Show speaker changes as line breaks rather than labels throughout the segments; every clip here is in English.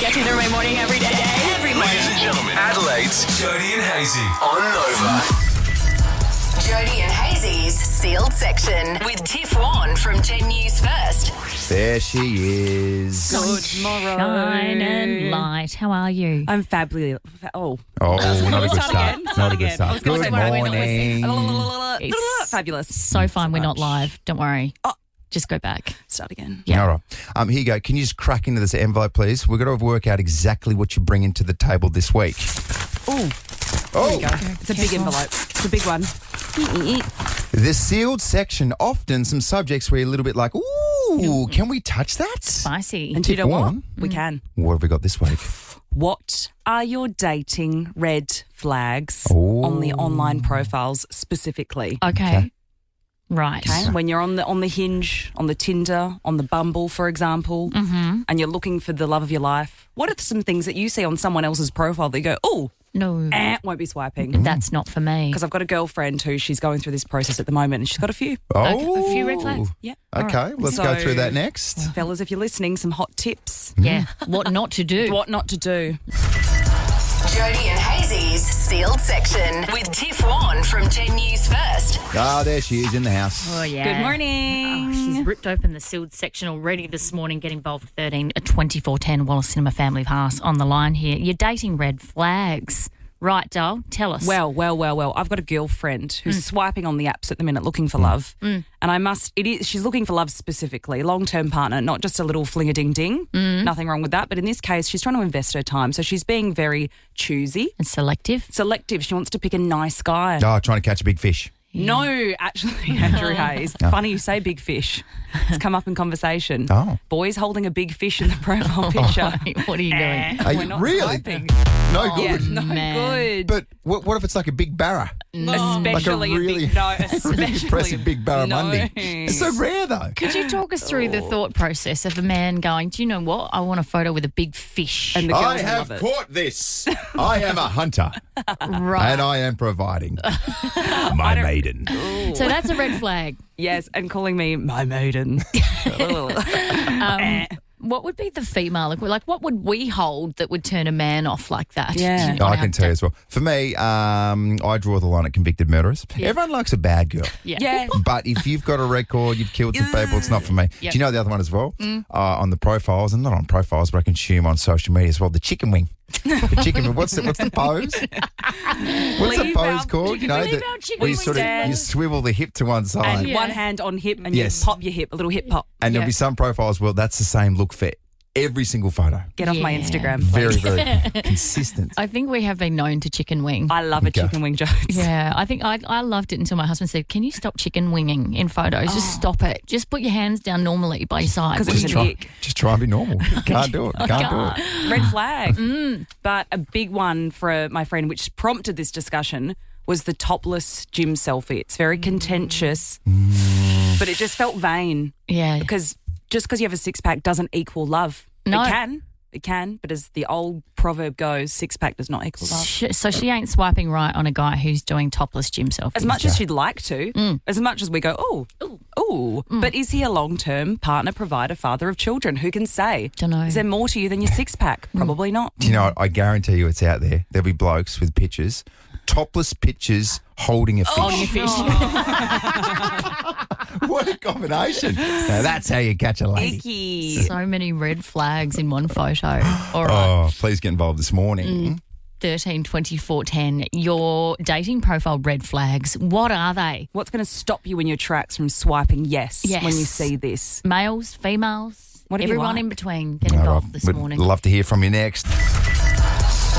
Get you through my morning every day. Every morning.
Ladies and gentlemen, Adelaide's Jody and Hazy on Nova.
Jody and Hazy's Sealed Section with Tiff Warren from 10 News First.
There she is.
Good morning.
Shine and light. How are you?
I'm fabulous. Oh,
Oh, not a good
Start
start.
again.
Not a good
I
start.
was gonna
Good
say, we're not
morning.
It's
fabulous.
so fun. We're not
much.
live. Don't worry.
Oh.
Just go back.
Start again.
Yeah.
All right. Here you go. Can you just crack into this envelope, please? We've got to work out exactly what you're bringing to the table this week.
Oh,
Oh,
there you go. It's a big envelope. It's a big one.
the sealed section, often some subjects where you're a little bit like, ooh, can we touch that?
Spicy.
And do you know what?
Warren.
We can.
What have we got this week?
What are your dating red flags
Oh.
on the online profiles specifically?
Okay. Right.
Okay, when you're on the Hinge, on the Tinder, on the Bumble, for example, and you're looking for the love of your life, what are some things that you see on someone else's profile that you go, oh,
No,
won't be swiping?
that's not for me.
Because I've got a girlfriend who she's going through this process at the moment and she's got a few.
Oh.
A few red flags.
Yeah.
Okay, let's go
So-
through that next.
Fellas, if you're listening, some hot tips.
Yeah. What not to do.
What not to do.
Jody and Hazy's Sealed Section with Tiff Warren from 10 News First.
Ah, there she is in the house.
Oh, yeah.
Good morning.
Oh, she's ripped open the sealed section already this morning. Get involved with 2410 Wallace Cinema Family of Haas on the line here. You're dating red flags. Right, doll? Tell us.
Well. I've got a girlfriend who's swiping on the apps at the minute looking for love. And she's looking for love specifically, long-term partner, not just a little fling-a-ding-ding. Nothing wrong with that. But in this case, she's trying to invest her time. So she's being very choosy,
And selective.
selective. She wants to pick a nice guy.
Oh, trying to catch a big fish.
No, actually, Andrew Hayes. Funny you say big fish. It's come up in conversation.
Oh.
Boys holding a big fish in the profile picture.
What are you doing?
Are
We're
you
not
really?
swiping.
No good.
Yeah, no
Man.
good.
But what if it's like a big barra?
Especially
Like a really-
a big no, especially
Really impressive big barramundi.
No.
It's so rare though.
Could you talk us through the thought process of a man going, do you know what? I want a photo with a big fish.
And the girls
I have
love it.
caught this. I am a hunter
Right.
and I am providing my maiden.
So that's a red flag.
Yes, and calling me my maiden.
What would be the female? Like, what would we hold that would turn a man off like that?
Yeah.
Do you
I
wanna
can
have
tell you
to-
as well. For me, I draw the line at convicted murderers. Everyone likes a bad girl.
Yeah.
Yeah.
But if you've got a record, you've killed some people, it's not for me.
Yep.
Do you know the other one as well? On the profiles, and not on profiles, but I consume on social media as well, the chicken wing. The chicken wing. What's the pose? What's the
Leave
pose
our
called? You know,
leave
that
our chicken
where you
wing
sort of
stand.
you swivel the hip to one side.
And
Yeah.
one hand on hip and
Yes.
you pop your hip, a little hip pop.
And there'll
Yeah.
be some profiles, well, that's the same look for every single photo.
Get off my
Yeah.
Instagram.
Very,
please.
very consistent.
I think we have been known to chicken wing.
I love a
Okay.
chicken wing, Jones.
Yeah, I think I loved it until my husband said, "Can you stop chicken winging in photos? Just stop it. Just put your hands down normally by your side."
'Cause it's
Just
an
try,
ick.
just try and be normal. Can't do it. Can't do it.
Red flag. But a big one for my friend, which prompted this discussion, was the topless gym selfie. It's very contentious, but it just felt vain
Yeah.
because just because you have a six-pack doesn't equal love.
No.
It can, but as the old proverb goes, six-pack does not equal love.
So she ain't swiping right on a guy who's doing topless gym selfies.
As much as she'd like to, as much as we go, but is he a long-term partner, provider, father of children? Who can say?
Dunno.
Is there more to you than your six-pack? Probably not.
Do you know what? I guarantee you it's out there. There'll be blokes with pictures, topless pictures holding a fish.
Holding a fish.
What a combination. Now, that's how you catch a lady.
Icky.
So many red flags in one photo. All right.
Oh, please get involved this morning.
13 24 10. Your dating profile red flags. What are they?
What's going to stop you in your tracks from swiping yes,
Yes.
when you see this?
Males, females,
Whatever you
everyone
like.
in between. Get
All
involved
right,
this
we'd
morning.
love to hear from you next.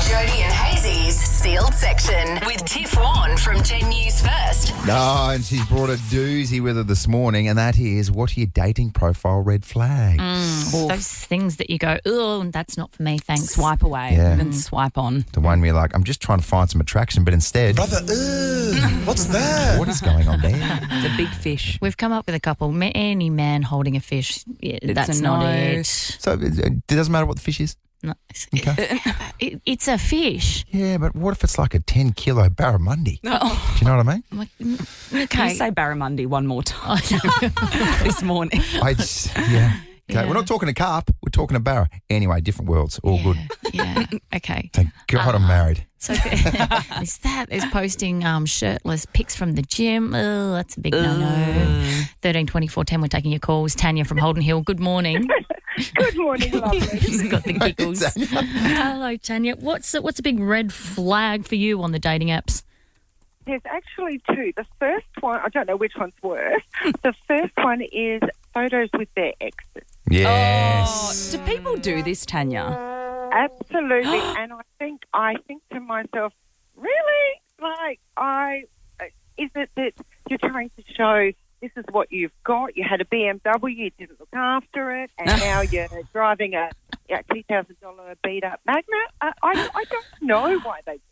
Jody and Hazy's Sealed Section with Tiff Warren from 10 News First.
Oh, and she's brought a doozy with her this morning, and that is, what are your dating profile red flags?
Those things that you go, oh, that's not for me, thanks.
Swipe away
Yeah.
and swipe on.
The one where you're like, I'm just trying to find some attraction, but instead,
Brother, what's that?
what is going on there?
It's a big fish.
We've come up with a couple. Any man holding a fish, yeah, that's
a
not
no.
it.
So it doesn't matter what the fish is?
No,
Okay.
it's a fish.
Yeah, but what if it's like a 10-kilo barramundi? Do you know what I mean?
I'm like,
Can
okay.
you say barramundi one more time this morning?
Yeah. Okay, we're not talking a carp, we're talking a barra. Anyway, different worlds, all good.
Yeah. Okay.
Thank God I'm married.
So there's posting shirtless pics from the gym. Oh, that's a big no-no. 13 24 10, we're taking your calls. Tanya from Holden Hill, good morning.
Good morning, lovely.
She's got the giggles. Hello, Tanya. What's a big red flag for you on the dating apps?
There's actually two. The first one, I don't know which one's worse. The first one is photos with their exes.
Yes.
Do people do this, Tanya?
Absolutely. And I think to myself, really? Is it that you're trying to show this is what you've got? You had a BMW, you didn't look after it, and now you're driving a $2,000 beat-up Magna? I don't know why they do it.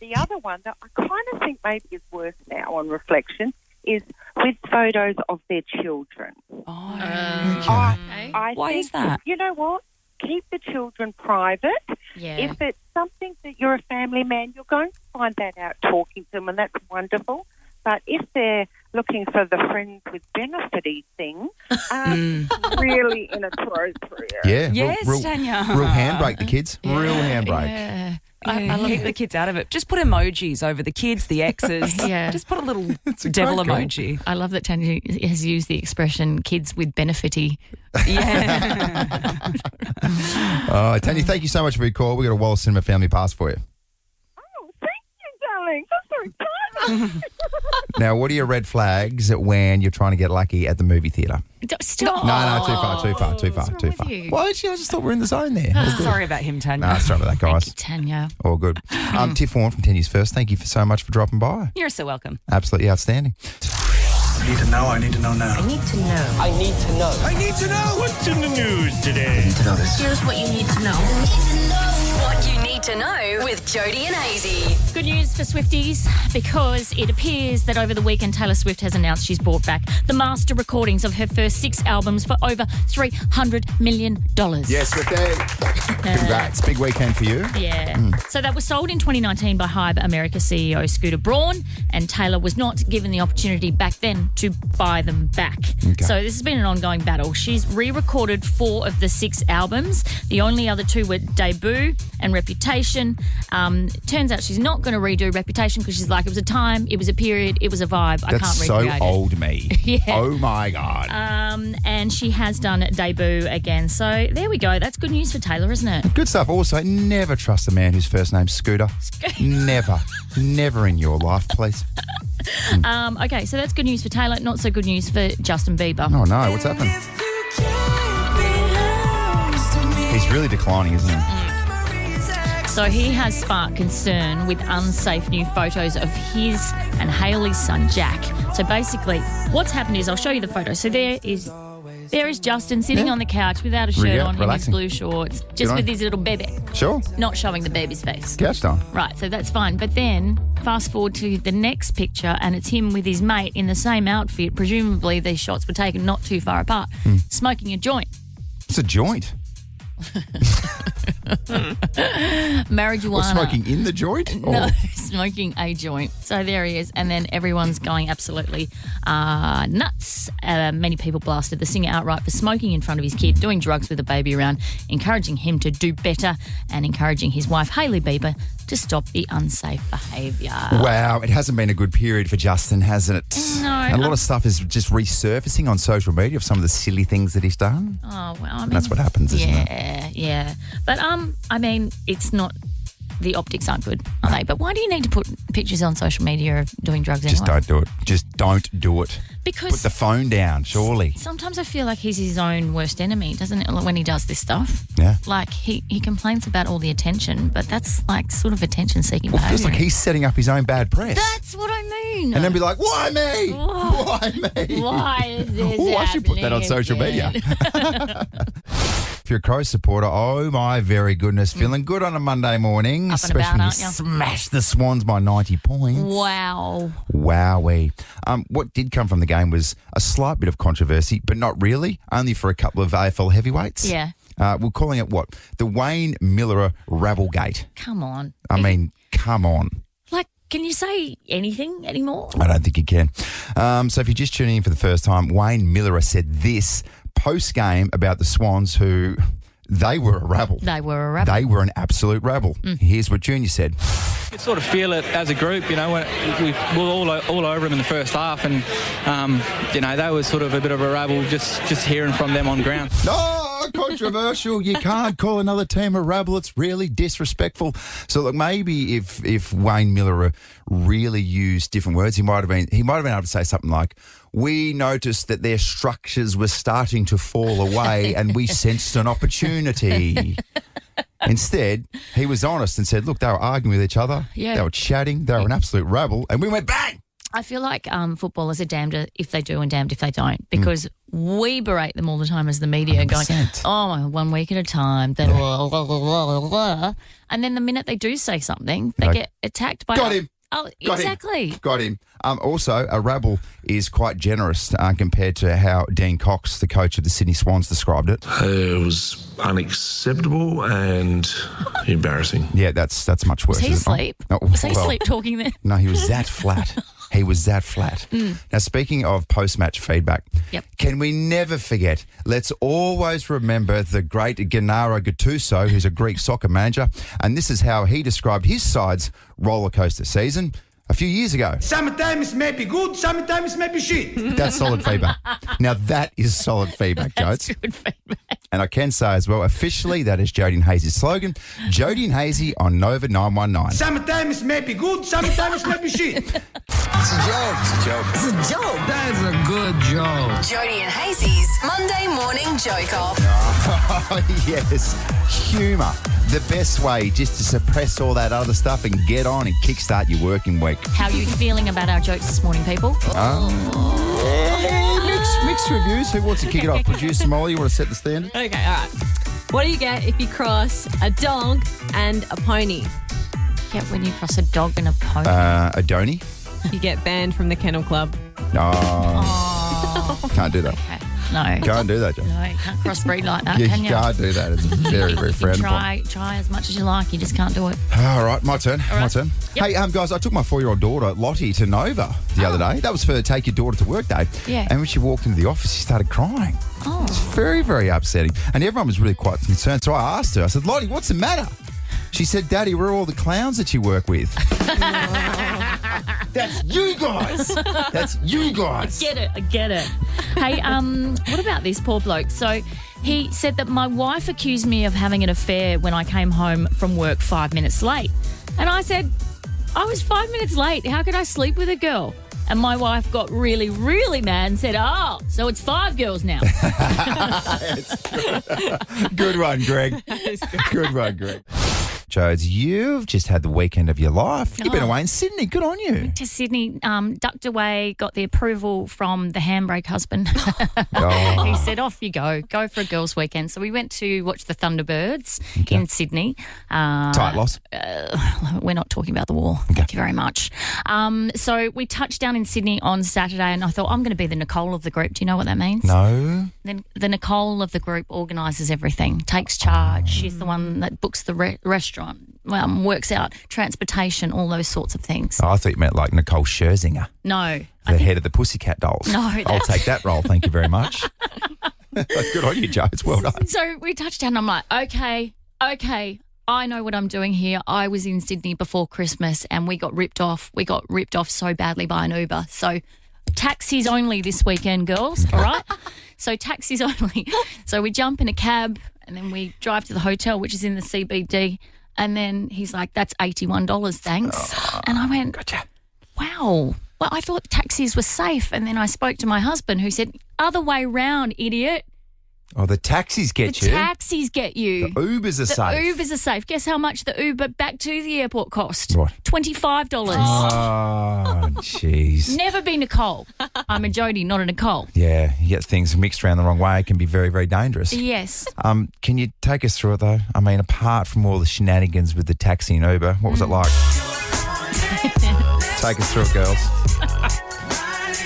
The other one that I kind of think maybe is worse now on reflection is with photos of their children. I
Why
think,
is that?
You know what? Keep the children private.
Yeah.
If it's something that you're a family man, you're going to find that out talking to them, and that's wonderful. But if they're looking for the friends with benefity thing, really inappropriate.
Yeah.
Yes,
real,
Tanya.
Real handbrake, the kids. Real handbrake.
Yeah.
I keep the kids out of it. Just put emojis over the kids, the exes.
Yeah.
Just put a little
a
devil
great call.
emoji.
I love that Tanya has used the expression kids with benefity.
Yeah.
Tanya, thank you so much for your call. We've got a Wallace Cinema Family Pass for you.
Oh, thank you, darling. That's so exciting.
Now, what are your red flags when you're trying to get lucky at the movie theatre?
Stop.
No, too far.
with you?
Well, actually, I just thought we were in the zone there. All good.
Sorry about him, Tanya.
No, sorry about that, guys.
Tanya.
All good. Tiff Warren from 10 News First, thank you so much for dropping by.
You're so welcome.
Absolutely outstanding.
I need to know. I need to know now.
I need to know.
I need to know. What's in the news today? I need to know this.
Here's what you need to know.
What you need to know with Jody and Hazy.
Good news for Swifties, because it appears that over the weekend Taylor Swift has announced she's brought back the master recordings of her first 6 albums for over $300 million.
Yes, congrats. Big weekend for you.
Yeah. So that was sold in 2019 by Hybe America CEO Scooter Braun, and Taylor was not given the opportunity back then to buy them back.
Okay.
So this has been an ongoing battle. She's re-recorded 4 of the 6 albums. The only other 2 were Debut and Reputation. Turns out she's not going to redo Reputation because she's like, it was a time, it was a period, it was a vibe. I can't
That's
recreate
so
it.
old me.
Yeah.
Oh, my God.
And she has done Debut again. So there we go. That's good news for Taylor, isn't it?
Good stuff. Also, never trust a man whose first name's Scooter. Never. Never in your life, please.
Okay, so that's good news for Taylor. Not so good news for Justin Bieber.
Oh, no. What's happened? He's really declining, isn't he?
So he has sparked concern with unsafe new photos of his and Hailey's son, Jack. So basically, what's happened is, I'll show you the photo. So there is Justin sitting on the couch without a shirt on, in his
relaxing.
blue shorts, just
on
with
him.
his little baby,
Sure.
not showing the baby's face.
Couch time.
Right, so that's fine. But then fast forward to the next picture, and it's him with his mate in the same outfit. Presumably these shots were taken not too far apart, smoking a joint.
It's a joint.
Marijuana.
Or smoking in the joint?
No,
Or-
smoking a joint. So there he is. And then everyone's going absolutely nuts. Many people blasted the singer outright for smoking in front of his kid, doing drugs with a baby around, encouraging him to do better, and encouraging his wife, Hailey Bieber, to stop the unsafe behaviour.
Wow, it hasn't been a good period for Justin, hasn't it?
No.
And a lot of stuff is just resurfacing on social media of some of the silly things that he's done.
Oh, well, I mean,
That's what happens, isn't it?
Yeah. But, I mean, it's not... The optics aren't good, are they? But why do you need to put pictures on social media of doing drugs
Just
anyway?
don't do it. Just don't do it.
Because
Put the phone down, surely.
sometimes I feel like he's his own worst enemy, doesn't it, when he does this stuff?
Yeah.
Like, he complains about all the attention, but that's like sort of attention-seeking
Well, it
behaviour.
feels like he's setting up his own bad press.
That's what I mean.
And then be like, why me? Why me?
Why is this
Oh, I should put that on
happening
social media.
again?
If you're a Crow supporter, oh my very goodness, feeling good on a Monday morning.
Up and
especially
about,
when you
aren't you?
smash the Swans by 90 points.
Wow.
Wowee. What did come from the game was a slight bit of controversy, but not really, only for a couple of AFL heavyweights.
Yeah.
We're calling it what? The Wayne Miller Rabblegate.
Come on.
I mean, come on.
Like, can you say anything anymore?
I don't think you can. So if you're just tuning in for the first time, Wayne Miller said this post-game about the Swans who... They were a rabble.
They were a rabble.
They were an absolute rabble. Here's what Junior said.
You could sort of feel it as a group, you know, when we were all over them in the first half, and, you know, they were sort of a bit of a rabble just hearing from them on ground.
No, controversial. You can't call another team a rabble. It's really disrespectful. So, look, maybe if Wayne Miller really used different words, he might have been able to say something like, we noticed that their structures were starting to fall away and we sensed an opportunity. Instead, he was honest and said, look, they were arguing with each other.
Yeah.
They were chatting. They were an absolute rabble. And we went bang.
I feel like footballers are damned if they do and damned if they don't, because we berate them all the time as the media
100%.
going, oh, 1 week at a time. Blah, blah, blah, blah, blah, blah. And then the minute they do say something, they get attacked by...
Got him.
Oh,
Got
exactly.
Him. Got him. Also, a rabble is quite generous compared to how Dean Cox, the coach of the Sydney Swans, described it.
It was unacceptable and embarrassing.
Yeah, that's much worse.
Was he
isn't it?
asleep?
Oh,
Was he
well,
sleep talking then?
No, he was that flat. He was that flat. Now, speaking of post-match feedback, can we never forget, let's always remember the great Gennaro Gattuso, who's a Greek soccer manager, and this is how he described his side's rollercoaster season a few years ago.
Sometimes it may be good, sometimes it may be shit.
That's solid feedback. Now, that is solid feedback, Jodes.
That's good feedback.
And I can say as well, officially, that is Jody and Hazy's slogan. Jody and Hazy on Nova 919.
Sometimes it may be good, sometimes it may be shit.
It's a joke. It's a joke. It's a joke.
That's a good joke.
Jody and Hazy's Monday morning joke off.
Oh, yes. Humour. The best way just to suppress all that other stuff and get on and kickstart your working week.
How are you feeling about our jokes this morning, people?
Mixed reviews. Who wants to kick it off? Producer Molly, you want to set the standard?
Okay, all right. What do you get if you cross a dog and a pony?
Get when you cross a dog and a pony.
A Donny?
You get banned from the kennel club.
No.
Oh.
Can't do that.
Okay. No.
Can't do that, John.
No, you can't crossbreed like that,
You
can you?
can't do that. It's very, very frowned upon.
Try as much as you like. You just can't do it.
All right, my turn. My turn.
Yep.
Hey, guys, I took my 4-year-old daughter, Lottie, to Nova the other day. That was for Take Your Daughter to Work Day.
Yeah.
And when she walked into the office, she started crying.
Oh.
It's very, very upsetting. And everyone was really quite concerned. So I asked her, I said, Lottie, what's the matter? She said, Daddy, where are all the clowns that you work with? That's you guys. That's you guys.
I get it. Hey, what about this poor bloke? So he said that my wife accused me of having an affair when I came home from work 5 minutes late. And I said, I was 5 minutes late. How could I sleep with a girl? And my wife got really, really mad and said, oh, so it's 5 girls now.
Good one, Greg. Good one, Greg. Jodes, you've just had the weekend of your life. You've been away in Sydney. Good on you.
To Sydney, ducked away, got the approval from the handbrake husband.
Oh.
He said, off you go for a girls' weekend. So we went to watch the Thunderbirds in Sydney.
Tight loss.
We're not talking about the war. Okay. Thank you very much. So we touched down in Sydney on Saturday, and I thought, I'm going to be the Nicole of the group. Do you know what that means?
No.
Then the Nicole of the group organises everything, takes charge. She's the one that books the restaurant, works out transportation, all those sorts of things.
Oh, I thought you meant like Nicole Scherzinger.
No.
The head of the Pussycat Dolls.
No.
I'll take that role. Thank you very much. Good on you, Joe. It's well done.
So we touched down. I'm like, okay. I know what I'm doing here. I was in Sydney before Christmas and we got ripped off. We got ripped off so badly by an Uber. So taxis only this weekend, girls. All right? So taxis only. So we jump in a cab and then we drive to the hotel, which is in the CBD. And then he's like, that's $81, thanks. And I went,
Gotcha.
Wow. Well, I thought taxis were safe. And then I spoke to my husband who said, other way round, idiot.
Oh, the taxis get
The
you.
taxis get you.
The Ubers are safe.
The Ubers are safe. Guess how much the Uber back to the airport cost?
What?
$25.
Oh, jeez.
Never be Nicole. I'm a Jody, not a Nicole.
Yeah, you get things mixed around the wrong way. It can be very, very dangerous.
Yes.
Can you take us through it, though? I mean, apart from all the shenanigans with the taxi and Uber, what was it like? Take us through it, girls.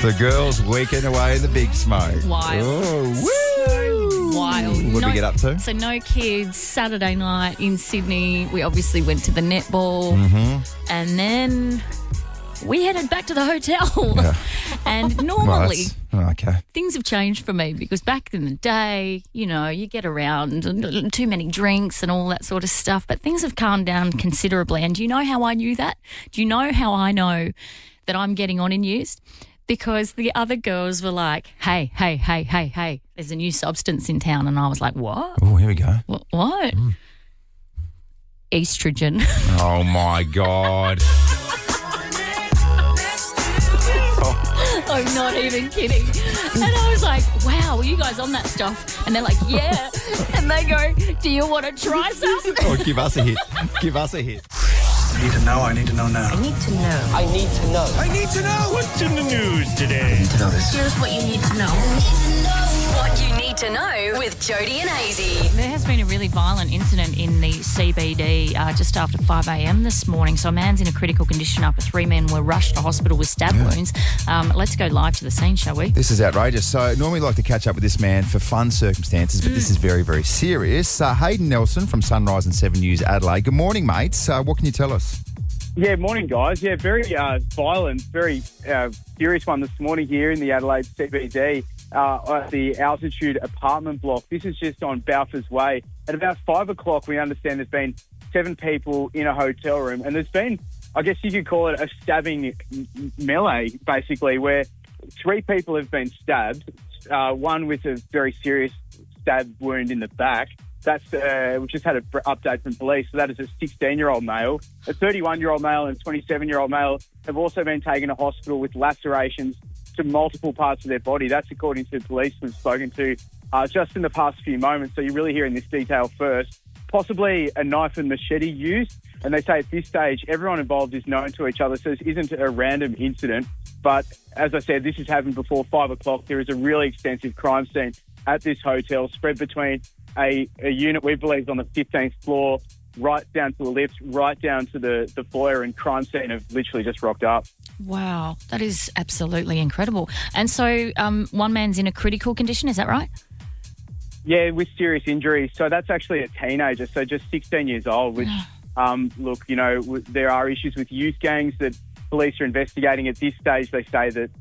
The girls weekend away in the big smoke.
Wild.
Oh, woo!
Wild.
What did we get up to?
So no kids. Saturday night in Sydney, we obviously went to the netball.
Mm-hmm.
And then we headed back to the hotel. And normally,
okay.
things have changed for me because back in the day, you get around too many drinks and all that sort of stuff, but things have calmed down considerably. And do you know how I knew that? Do you know how I know that I'm getting on in years? Because the other girls were like, hey, there's a new substance in town. And I was like, what?
Oh, here we go.
What? Estrogen.
Oh, my God.
I'm not even kidding. And I was like, wow, were you guys on that stuff? And they're like, yeah. And they go, do you want to try some?
Oh, give us a hit. Give us a hit.
I need to know. I need to know now.
I need to know.
I need to know.
I need to know.
What's in the news today?
I need to know this.
Here's what you need to know.
What you need to know with Jody and Hazy.
There has been a really violent incident in the CBD just after 5 a.m. this morning. So a man's in a critical condition after 3 men were rushed to hospital with stab wounds. Let's go live to the scene, shall we?
This is outrageous. So normally like to catch up with this man for fun circumstances, but this is very, very serious. Hayden Nelson from Sunrise and 7 News Adelaide. Good morning, mates. What can you tell us?
Yeah, morning, guys. Yeah, very violent, very serious one this morning here in the Adelaide CBD at the Altitude apartment block. This is just on Balfour's Way. At about 5 o'clock, we understand there's been 7 people in a hotel room, and there's been, I guess you could call it a stabbing melee, basically, where 3 people have been stabbed, one with a very serious stab wound in the back. That's we just had an update from police. So that is a 16-year-old male. A 31-year-old male and a 27-year-old male have also been taken to hospital with lacerations to multiple parts of their body. That's according to police we've spoken to just in the past few moments. So you're really hearing this detail first. Possibly a knife and machete used. And they say at this stage, everyone involved is known to each other. So this isn't a random incident. But as I said, this has happened before 5 o'clock. There is a really extensive crime scene at this hotel spread between a unit we believe is on the 15th floor, right down to the lift, right down to the foyer, and crime scene have literally just rocked up.
Wow, that is absolutely incredible. And so one man's in a critical condition, is that right?
Yeah, with serious injuries. So that's actually a teenager, so just 16 years old, which, look, there are issues with youth gangs that police are investigating. At this stage, they say that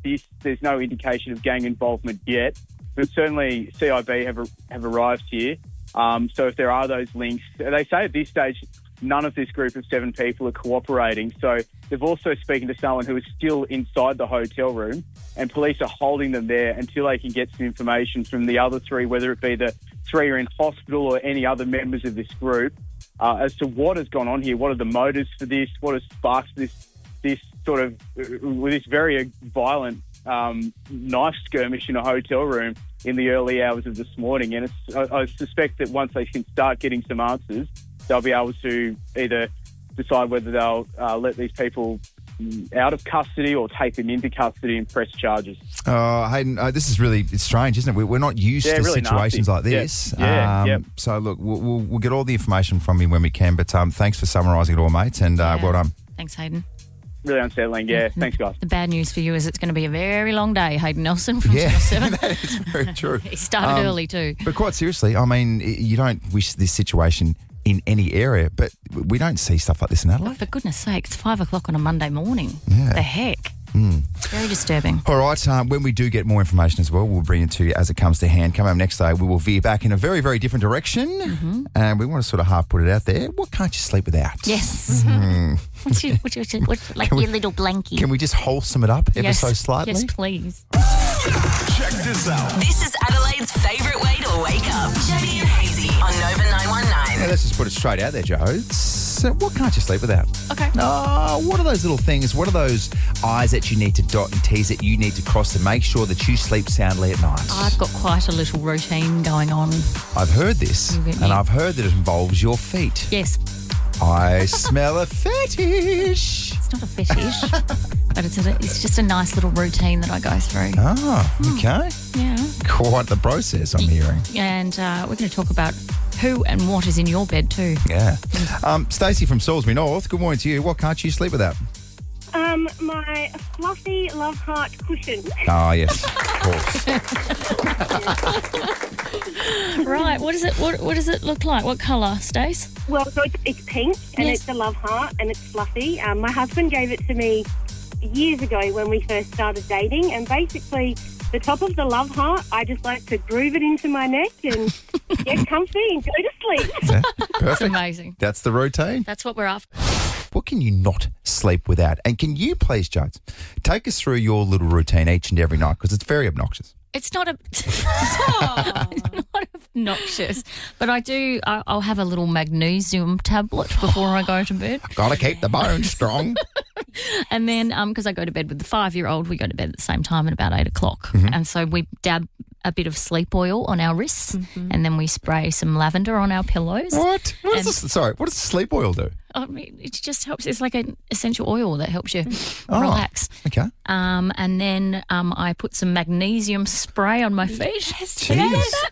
there's no indication of gang involvement yet. But certainly CIB have arrived here. So if there are those links, they say at this stage, none of this group of 7 people are cooperating. So they've also spoken to someone who is still inside the hotel room, and police are holding them there until they can get some information from the other 3, whether it be the 3 who are in hospital or any other members of this group, as to what has gone on here. What are the motives for this? What has sparked this sort of this very violent knife skirmish in a hotel room in the early hours of this morning? And I suspect that once they can start getting some answers, they'll be able to either decide whether they'll let these people out of custody or take them into custody and press charges.
Hayden, this is really strange, isn't it? We're not used to
really
situations
nasty.
like this.
Yeah.
So, look, we'll get all the information from you when we can, but thanks for summarising it all, mate, and well done.
Thanks, Hayden.
Really unsettling, yeah. Thanks, guys.
The bad news for you is it's going to be a very long day, Hayden Nelson from Channel 7.
That is very true.
He started early too.
But quite seriously, I mean, you don't wish this situation in any area, but we don't see stuff like this in Adelaide.
For goodness sake, it's 5 o'clock on a Monday morning.
Yeah.
The heck? Very disturbing.
All right, when we do get more information as well, we'll bring it to you as it comes to hand. Come up next day, we will veer back in a very, very different direction, and we want to sort of half put it out there. What can't you sleep without?
Yes. What's your little blankie?
Can we just wholesome it up ever so slightly?
Yes, please.
Check this out.
This is Adelaide's favourite way to wake up. Jody and Hazy on Nova 919.
Yeah, let's just put it straight out there, Joe. So what can't you sleep without?
Okay.
What are those little things? What are those I's that you need to dot and T's that you need to cross to make sure that you sleep soundly at night?
I've got quite a little routine going on.
I've heard this, and I've heard that it involves your feet.
Yes.
I smell a fetish.
It's not a fetish, but it's just a nice little routine that I go through.
Oh, okay.
Yeah.
Quite the process, I'm hearing.
And we're going to talk about who and what is in your bed too.
Yeah. Stacey from Salisbury North, good morning to you. What can't you sleep without?
My fluffy love heart cushion.
Oh, yes, of course.
Right, what does it look like? What colour, Stace?
Well, so it's pink and it's a love heart and it's fluffy. My husband gave it to me years ago when we first started dating, and basically the top of the love heart, I just like to groove it into my neck and get comfy and go to sleep.
Yeah,
That's
perfect.
amazing.
That's the routine.
That's what we're after.
What can you not sleep without? And can you please, Jones, take us through your little routine each and every night because it's very obnoxious.
It's not it's not obnoxious, but I'll have a little magnesium tablet before I go to bed.
Got to keep the bones strong.
And then, because I go to bed with the 5-year-old, we go to bed at the same time at about 8 o'clock.
Mm-hmm.
And so we dab a bit of sleep oil on our wrists and then we spray some lavender on our pillows.
What? What does the sleep oil do?
I mean, it just helps. It's like an essential oil that helps you relax.
Okay.
And then I put some magnesium spray on my feet.
Jeez.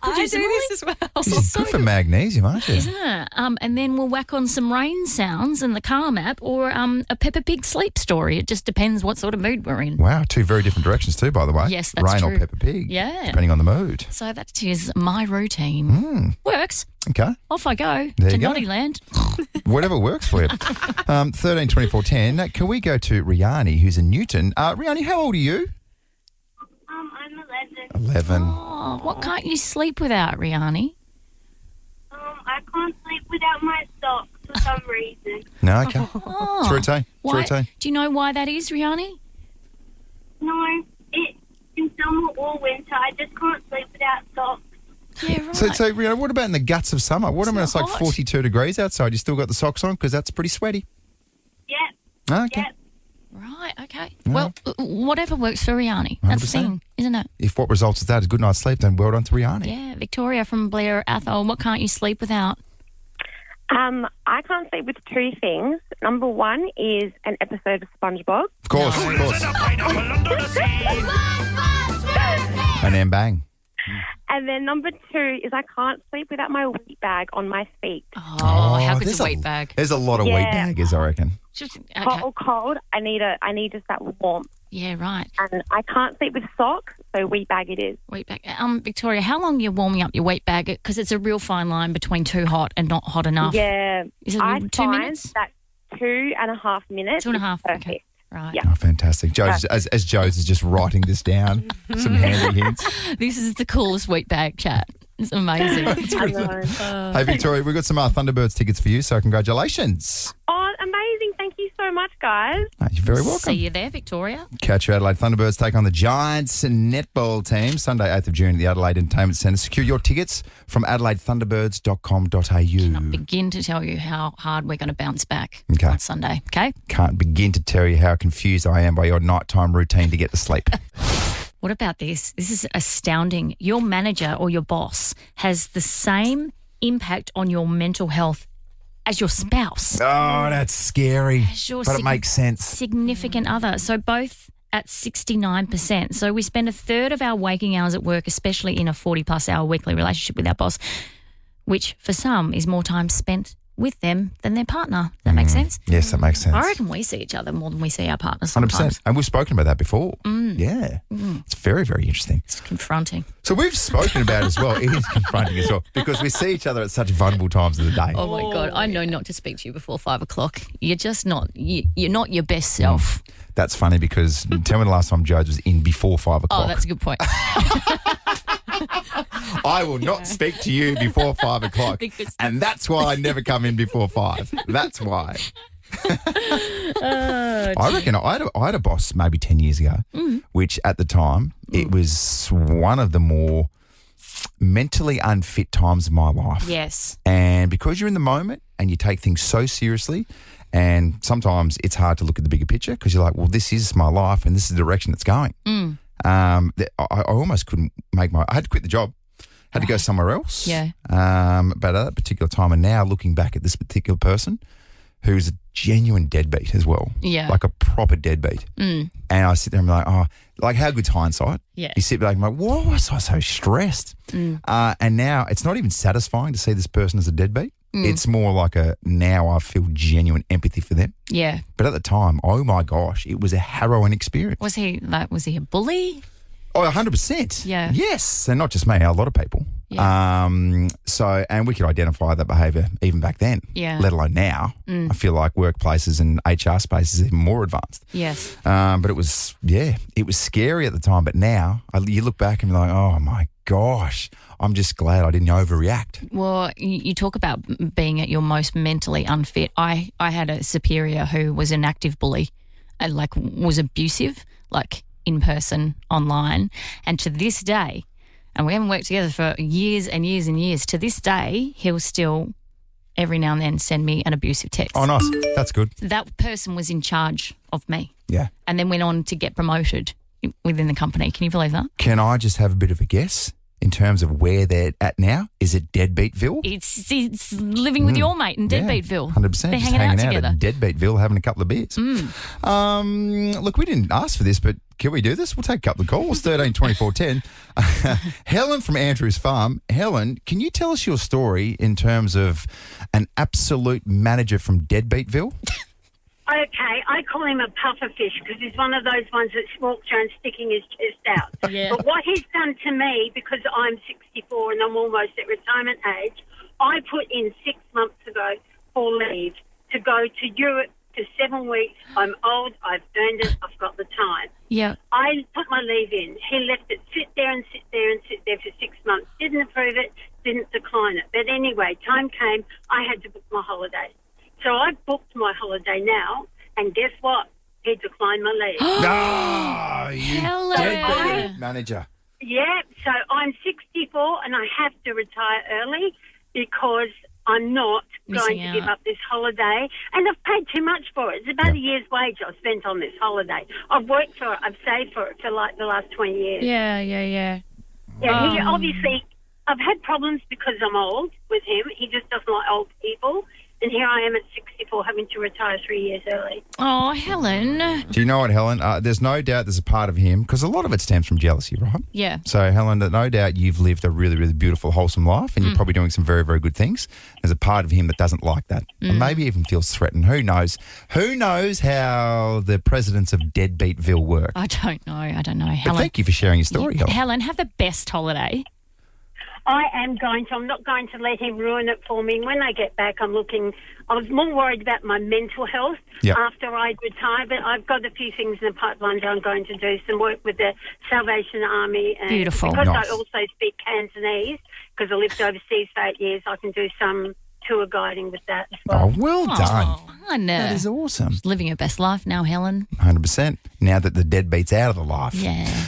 I do this as well.
You're good for magnesium, aren't you?
Isn't it? And then we'll whack on some rain sounds in the Calm app or a Peppa Pig sleep story. It just depends what sort of mood we're in.
Wow, two very different directions too, by the way.
Yes, that's
Rain
true.
or Peppa Pig.
Yeah.
Depending on the mood.
So that is my routine. Works.
Okay.
Off I go
There
to
you go.
Noddyland.
Whatever works for you. 13 24 10. Can we go to Riani, who's in Newton? Riani, how old are you?
I'm 11.
11.
Oh, what can't you sleep without, Riani?
I can't sleep without my socks for some reason.
No, okay.
Oh.
It's routine. It's
Why-
routine.
Do you know why that is, Riani?
No, in summer or winter, I just can't sleep without socks.
Yeah, right.
So Riani, what about in the guts of summer? What about it's like
hot.
42 degrees outside? You still got the socks on because that's pretty sweaty.
Yep.
Okay.
Yep.
Right, okay.
Yeah.
Well, whatever works for Riani. That's the
100%.
thing, isn't it?
If what results is that is good night's sleep, then well done to Riani.
Yeah, Victoria from Blair Athol, what can't you sleep without?
I can't sleep with two things. Number one is an episode of SpongeBob.
Of course, of course. And then bang.
And then number two is I can't sleep without my wheat bag on my feet.
Oh, how good's
there's
a weight bag?
There's a lot of wheat
Yeah.
baggers, I reckon.
Just,
Hot
okay.
or cold, I need just that warmth.
Yeah, right.
And I can't sleep with socks, so wheat bag it is.
Wheat bag. Victoria, how long are you warming up your wheat bag? Because it's a real fine line between too hot and not hot enough.
Yeah.
Is it
I
2
find
minutes?
that 2.5 minutes
2.5,
is perfect.
okay. Right.
Yeah.
Oh, fantastic. Joe's, as Joe's is just writing this down, some handy hints.
This is the coolest wheat bag chat. It's amazing.
I know.
Hey, Victoria, we've got some Thunderbirds tickets for you, so congratulations.
Oh, amazing. Thank you so much, guys.
You're very
See
welcome.
you there, Victoria.
Catch your Adelaide Thunderbirds take on the Giants netball team Sunday, 8th of June at the Adelaide Entertainment Centre. Secure your tickets from adelaidethunderbirds.com.au.
Begin to tell you how hard we're going to bounce back
Okay.
on Sunday, okay?
Can't begin to tell you how confused I am by your nighttime routine to get to sleep.
What about this? This is astounding. Your manager or your boss has the same impact on your mental health as your spouse.
Oh, that's scary.
As your
But it makes sense.
significant other. So both at 69%. So we spend a third of our waking hours at work, especially in a 40-plus hour weekly relationship with our boss, which for some is more time spent with them than their partner. Does that make sense?
Yes, that makes sense.
I reckon we see each other more than we see our partners
100%.
sometimes.
And we've spoken about that before. Yeah. It's very, very interesting.
It's confronting.
So we've spoken about it as well. It is confronting as well because we see each other at such vulnerable times of the day.
Oh my God, I know not to speak to you before 5 o'clock. You're just not, you're not your best self.
That's funny because tell me the last time Joe was in before 5 o'clock.
Oh, that's a good point.
I will not speak to you before 5 o'clock.
Because-
And that's why I never come in before 5. That's why. I reckon I had a boss maybe 10 years ago, which at the time, it was one of the more mentally unfit times of my life.
Yes.
And because you're in the moment and you take things so seriously, and sometimes it's hard to look at the bigger picture because you're like, well, this is my life and this is the direction it's going. I almost couldn't I had to quit the job, had to go somewhere else.
Yeah.
But at that particular time, and now looking back at this particular person who's a genuine deadbeat as well.
Yeah.
Like a proper deadbeat. And I sit there and be like, oh, like how good's hindsight?
Yeah.
You sit back and be like, why was I so stressed? And now it's not even satisfying to see this person as a deadbeat. It's more like now I feel genuine empathy for them.
Yeah.
But at the time, oh my gosh, it was a harrowing experience.
Was he a bully?
Oh, 100%.
Yeah.
Yes. And not just me, a lot of people. So, and we could identify that behaviour even back then, let alone now. I feel like workplaces and HR spaces are even more advanced.
Yes.
But it was scary at the time. But now you look back and you're like, oh my gosh, I'm just glad I didn't overreact.
Well, you talk about being at your most mentally unfit. I had a superior who was an active bully, and was abusive, in person, online, and to this day. And we haven't worked together for years and years and years. To this day, he'll still every now and then send me an abusive text.
Oh, nice. That's good.
That person was in charge of me.
Yeah.
And then went on to get promoted within the company. Can you believe that?
Can I just have a bit of a guess in terms of where they're at now? Is it Deadbeatville?
It's living with your mate in Deadbeatville.
100%.
They're
just
hanging out together.
at Deadbeatville having a couple of beers. Look, we didn't ask for this, but can we do this? We'll take a couple of calls. 13 24 10. Helen from Andrews Farm. Helen, can you tell us your story in terms of an absolute manager from Deadbeatville?
Okay, I call him a pufferfish because he's one of those ones that walks around sticking his chest out.
Yeah.
But what he's done to me, because I'm 64 and I'm almost at retirement age, I put in 6 months ago for leave to go to Europe for 7 weeks. I'm old, I've earned it, I've got the time.
Yeah.
I put my leave in. He left it sit there and sit there and sit there for 6 months. Didn't approve it, didn't decline it. But anyway, time came, I had to book my holiday. So I booked my holiday now, and guess what? He declined my leave.
No, you deadbeat manager.
Yeah, so I'm 64 and I have to retire early because I'm not going to give up this holiday, and I've paid too much for it. It's about a year's wage I've spent on this holiday. I've worked for it, I've saved for it for the last 20 years.
Yeah.
Yeah, he obviously, I've had problems because I'm old with him. He just doesn't like old people. And here I am at 64 having to retire 3 years early.
Oh, Helen.
Do you know what, Helen? There's no doubt there's a part of him, because a lot of it stems from jealousy, right?
Yeah.
So, Helen, no doubt you've lived a really, really beautiful, wholesome life, and you're probably doing some very, very good things. There's a part of him that doesn't like that, and maybe even feels threatened. Who knows? Who knows how the presidents of Deadbeatville work?
I don't know, Helen.
But thank you for sharing your story, Helen.
Helen, have the best holiday.
I am going to. I'm not going to let him ruin it for me. When I get back, I was more worried about my mental health after I retire, but I've got a few things in the pipeline that I'm going to do, some work with the Salvation Army. And
beautiful.
Because
nice.
I also speak Cantonese, because I lived overseas for 8 years, I can do some tour guiding with that as well.
Oh, well done.
Fun.
That is awesome.
Living your best life now, Helen.
100%. Now that the deadbeat's out of the life.
Yeah.